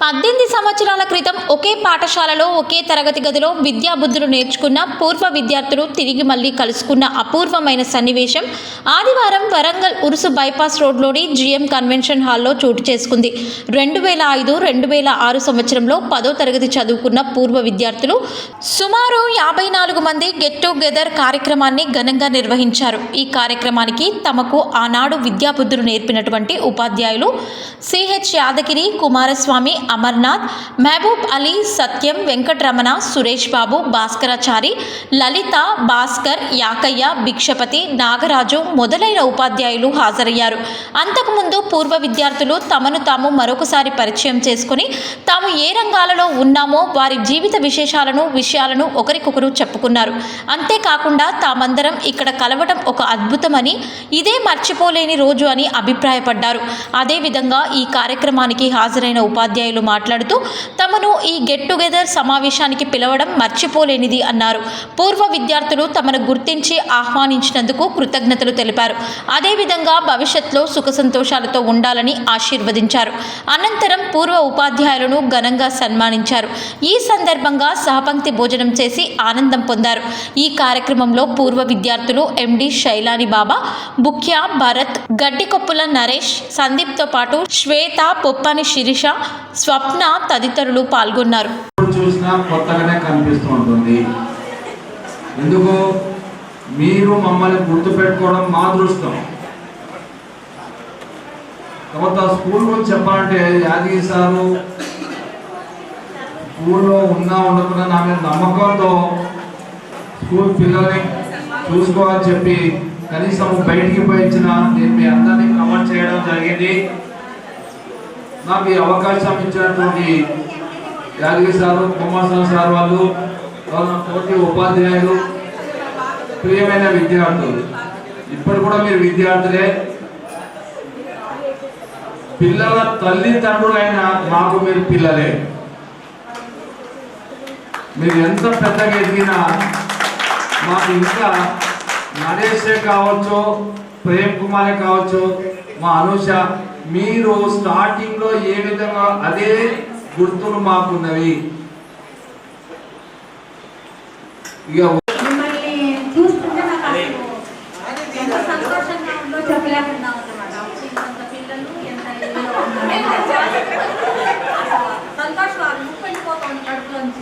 18 సంవత్సరాల క్రితం ఒకే పాఠశాలలో ఒకే తరగతి గదిలో విద్యాబుద్ధులు నేర్చుకున్న పూర్వ విద్యార్థులు తిరిగి మళ్లీ కలుసుకున్న అపూర్వమైన సన్నివేశం ఆదివారం వరంగల్ ఉరుసు బైపాస్ రోడ్లోని జిఎం కన్వెన్షన్ హాల్లో చోటు చేసుకుంది. 2005-2006 సంవత్సరంలో 10వ తరగతి చదువుకున్న పూర్వ విద్యార్థులు సుమారు 54 మంది గెట్ టుగెదర్ కార్యక్రమాన్ని ఘనంగా నిర్వహించారు. ఈ కార్యక్రమానికి తమకు ఆనాడు విద్యాబుద్ధులు నేర్పినటువంటి ఉపాధ్యాయులు సిహెచ్ యాదగిరి, కుమారస్వామి, అమర్నాథ్, మహబూబ్ అలీ, సత్యం, వెంకటరమణ, సురేష్ బాబు, భాస్కరాచారి, లలిత, భాస్కర్, యాకయ్య, భిక్షపతి, నాగరాజు మొదలైన ఉపాధ్యాయులు హాజరయ్యారు. అంతకుముందు పూర్వ విద్యార్థులు తమను తాము మరొకసారి పరిచయం చేసుకుని తాము ఏ రంగాలలో ఉన్నామో వారి జీవిత విషయాలను ఒకరికొకరు చెప్పుకున్నారు. అంతేకాకుండా తామందరం ఇక్కడ కలవటం ఒక అద్భుతమని, ఇదే మర్చిపోలేని రోజు అని అభిప్రాయపడ్డారు. అదేవిధంగా ఈ కార్యక్రమానికి హాజరైన ఉపాధ్యాయులు మాట్లాడుతూ తమను ఈ గెట్ టుగెదర్ సమావేశానికి పిలవడం మర్చిపోలేనిది అన్నారు. పూర్వ విద్యార్థులు తమను గుర్తించి ఆహ్వానించినందుకు కృతజ్ఞతలు తెలిపారు. అదేవిధంగా భవిష్యత్తులో సుఖ సంతోషాలతో ఉండాలని ఆశీర్వదించారు. అనంతరం పూర్వ ఉపాధ్యాయులను ఘనంగా సన్మానించారు. ఈ సందర్భంగా సహపంక్తి భోజనం చేసి ఆనందం పొందారు. ఈ కార్యక్రమంలో పూర్వ విద్యార్థులు ఎండి శైలాని బాబా, బుక్య భరత్, గడ్డికొప్పుల నరేష్, సందీప్తో పాటు శ్వేత, పొప్పని శిరీష, స్వప్న తదితరులు పాల్గొన్నారు. చూసినా కొత్తగానే కనిపిస్తూ ఉంటుంది. ఎందుకు మీరు మమ్మల్ని గుర్తుపెట్టుకోవడం మా అదృష్టం. తర్వాత స్కూల్ గురించి చెప్పాలంటే యాదగిరి సారు స్కూల్లో ఉండకుండా నా మీద నమ్మకంతో స్కూల్ పిల్లల్ని చూసుకోవాలని చెప్పి కనీసం బయటికి పోయి ఇచ్చిన నేను మీ అందరినీ కవర్ చేయడం జరిగింది. నాకు ఈ అవకాశం ఇచ్చినటువంటి యాదగిరి సారు, కుమారస్వామి సార్ వాళ్ళు, తోటి ఉపాధ్యాయులు, ప్రియమైన విద్యార్థులు, ఇప్పుడు కూడా మీరు విద్యార్థులే. పిల్లల తల్లిదండ్రులైన మాకు మీరు పిల్లలే. మీరు ఎంత పెద్దగా ఎదిగినా మాకు ఇంకా నరేషే కావచ్చు, ప్రేమ్ కుమారే కావచ్చు, మా అనుష, మీరు స్టార్టింగ్ లో ఏ విధంగా అదే గుర్తులు మాకున్నవి. ఇక మిమ్మల్ని చూస్తుంటే నాకు ఎంత సంతోషంగా ఉందో చెప్పలేకుండా ఉందన్నమాట. ఇంత పిల్లలు ఎంత సంతోషం ముప్పడిపోతుంది కడుపులోంచి.